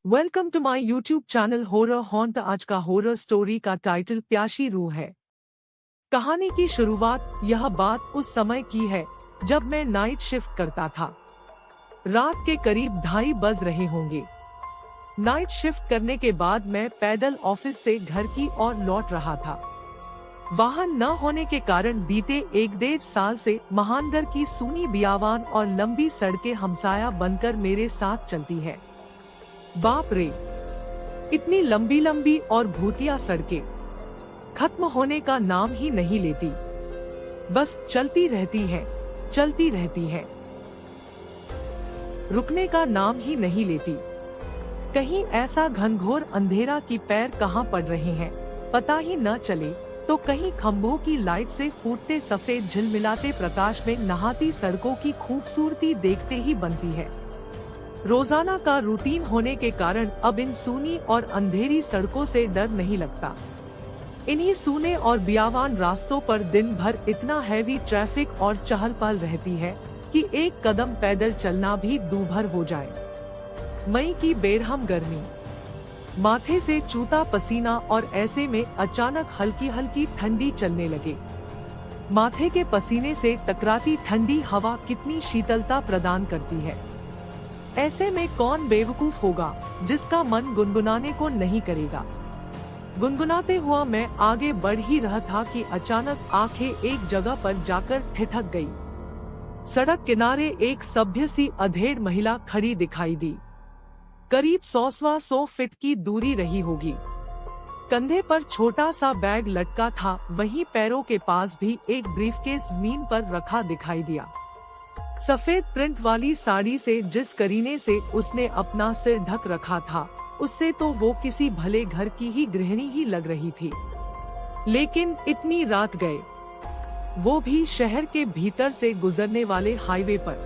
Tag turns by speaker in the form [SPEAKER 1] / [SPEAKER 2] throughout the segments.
[SPEAKER 1] Welcome to my YouTube channel horror haunt. आज का horror story का टाइटल प्यासी रूह है। कहानी की शुरुआत यह बात उस समय की है जब मैं नाइट शिफ्ट करता था। रात के करीब 2:30 बज रहे होंगे। नाइट शिफ्ट करने के बाद मैं पैदल ऑफिस से घर की ओर लौट रहा था। वाहन न होने के कारण बीते 1-1.5 साल से महानगर की सूनी बियावान और लंबी सड़कें हमसाया बनकर मेरे साथ चलती है। बाप रे, इतनी लंबी लंबी और भूतिया सड़कें खत्म होने का नाम ही नहीं लेती, बस चलती रहती है, चलती रहती है, रुकने का नाम ही नहीं लेती। कहीं ऐसा घनघोर अंधेरा कि पैर कहाँ पड़ रहे हैं पता ही न चले, तो कहीं खंभों की लाइट से फूटते सफेद झिलमिलाते प्रकाश में नहाती सड़कों की खूबसूरती देखते ही बनती है। रोजाना का रूटीन होने के कारण अब इन सूनी और अंधेरी सड़कों से डर नहीं लगता। इन्हीं सूने और बियावान रास्तों पर दिन भर इतना हैवी ट्रैफिक और चहल पहल रहती है कि एक कदम पैदल चलना भी दूभर हो जाए। मई की बेरहम गर्मी, माथे से चूता पसीना और ऐसे में अचानक हल्की हल्की ठंडी चलने लगे। माथे के पसीने से टकराती ठंडी हवा कितनी शीतलता प्रदान करती है। ऐसे में कौन बेवकूफ होगा जिसका मन गुनगुनाने को नहीं करेगा। गुनगुनाते हुआ मैं आगे बढ़ ही रहा था कि अचानक आंखें एक जगह पर जाकर ठिठक गई। सड़क किनारे एक सभ्य सी अधेड़ महिला खड़ी दिखाई दी। करीब 100 फीट की दूरी रही होगी। कंधे पर छोटा सा बैग लटका था, वहीं पैरों के पास भी एक ब्रीफकेस जमीन पर रखा दिखाई दिया। सफेद प्रिंट वाली साड़ी से जिस करीने से उसने अपना सिर ढक रखा था, उससे तो वो किसी भले घर की ही गृहिणी ही लग रही थी। लेकिन इतनी रात गए, वो भी शहर के भीतर से गुजरने वाले हाईवे पर,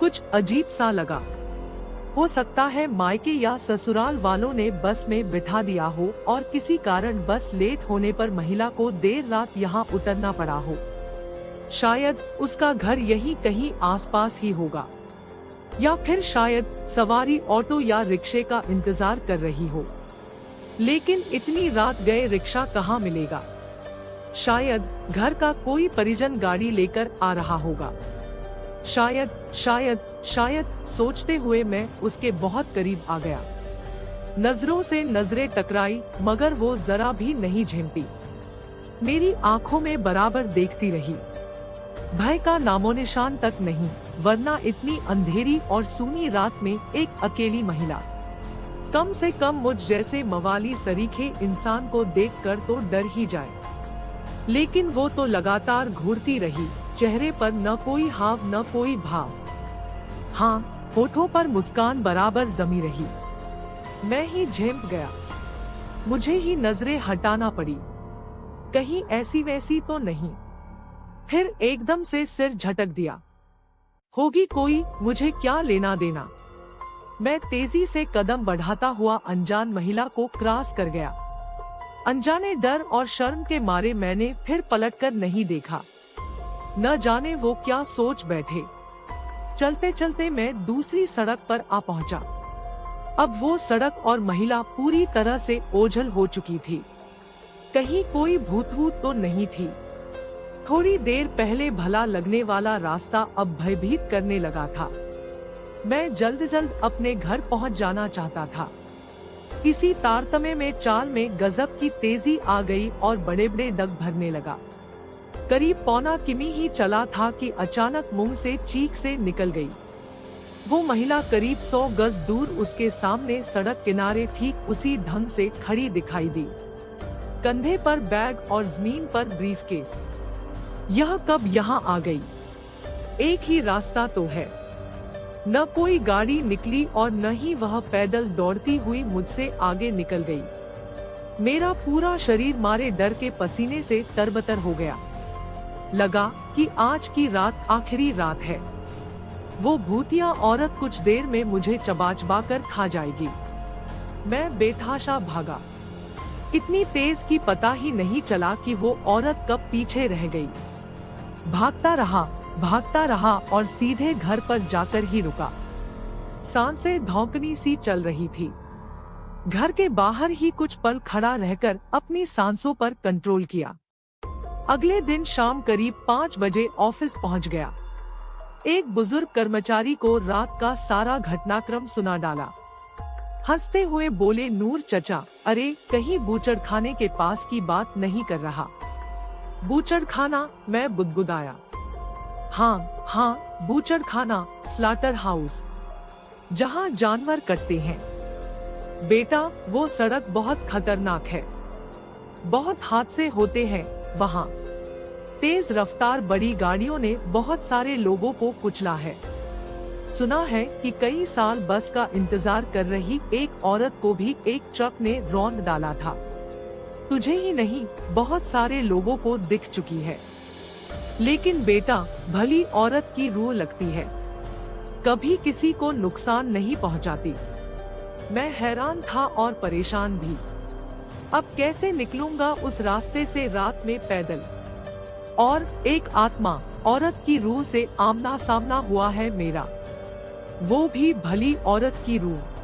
[SPEAKER 1] कुछ अजीब सा लगा। हो सकता है मायके या ससुराल वालों ने बस में बिठा दिया हो और किसी कारण बस लेट होने पर महिला को देर रात यहाँ उतरना पड़ा हो। शायद उसका घर यहीं कहीं आसपास ही होगा, या फिर शायद सवारी ऑटो या रिक्शे का इंतजार कर रही हो। लेकिन इतनी रात गए रिक्शा कहाँ मिलेगा? शायद घर का कोई परिजन गाड़ी लेकर आ रहा होगा। शायद शायद शायद सोचते हुए मैं उसके बहुत करीब आ गया। नजरों से नजरें टकराई, मगर वो जरा भी नहीं झिमटी। मेरी आंखों में बराबर देखती रही। भय का नामोनिशान तक नहीं, वरना इतनी अंधेरी और सूनी रात में एक अकेली महिला, कम से कम मुझ जैसे मवाली सरीखे इंसान को देखकर तो डर ही जाए। लेकिन वो तो लगातार घूरती रही, चेहरे पर न कोई हाव न कोई भाव। हाँ, होठों पर मुस्कान बराबर जमी रही। मैं ही झेंप गया। मुझे ही नजरें हटाना पड़ी, कहीं ऐसी वैसी तो नहीं। फिर एकदम से सिर झटक दिया। होगी कोई, मुझे क्या लेना देना। मैं तेजी से कदम बढ़ाता हुआ अनजान महिला को क्रॉस कर गया। अनजाने डर और शर्म के मारे मैंने फिर पलटकर नहीं देखा। न जाने वो क्या सोच बैठे। चलते चलते मैं दूसरी सड़क पर आ पहुंचा। अब वो सड़क और महिला पूरी तरह से ओझल हो चुकी थी। कहीं कोई भूत तो नहीं थी। थोड़ी देर पहले भला लगने वाला रास्ता अब भयभीत करने लगा था। मैं जल्द अपने घर पहुंच जाना चाहता था। इसी तारतम्य में चाल में गजब की तेजी आ गई और बड़े बड़े डग भरने लगा। करीब 1.25 किमी ही चला था कि अचानक मुंह से चीख से निकल गई। वो महिला करीब 100 गज दूर उसके सामने सड़क किनारे ठीक उसी ढंग से खड़ी दिखाई दी। कंधे पर बैग और जमीन पर ब्रीफकेस। यह कब यहाँ आ गई? एक ही रास्ता तो है। न कोई गाड़ी निकली और न ही वह पैदल दौड़ती हुई मुझसे आगे निकल गई। मेरा पूरा शरीर मारे डर के पसीने से तरबतर हो गया। लगा कि आज की रात आखिरी रात है। वो भूतिया औरत कुछ देर में मुझे चबा कर खा जाएगी। मैं बेतहाशा भागा। इतनी तेज कि पता ही नहीं चला कि वो औरत कब पीछे रह गई। भागता रहा और सीधे घर पर जाकर ही रुका। सांसें धौंकनी सी चल रही थी। घर के बाहर ही कुछ पल खड़ा रहकर अपनी सांसों पर कंट्रोल किया। अगले दिन शाम करीब 5 बजे ऑफिस पहुंच गया। एक बुजुर्ग कर्मचारी को रात का सारा घटनाक्रम सुना डाला। हंसते हुए बोले, नूर चचा, अरे कहीं बूचड़खाने के पास की बात नहीं कर रहा? बूचड़खाना? मैं बुदबुदाया। हाँ, बूचड़खाना, स्लाटर हाउस, जहाँ जानवर कटते हैं। बेटा, वो सड़क बहुत खतरनाक है, बहुत हादसे होते हैं वहाँ। तेज रफ्तार बड़ी गाड़ियों ने बहुत सारे लोगों को कुचला है। सुना है कि कई साल बस का इंतजार कर रही एक औरत को भी एक ट्रक ने रौंद डाला था। तुझे ही नहीं, बहुत सारे लोगों को दिख चुकी है। लेकिन बेटा, भली औरत की रूह लगती है, कभी किसी को नुकसान नहीं पहुंचाती। मैं हैरान था और परेशान भी। अब कैसे निकलूंगा उस रास्ते से रात में पैदल? और एक आत्मा, औरत की रूह से आमना सामना हुआ है मेरा, वो भी भली औरत की रूह।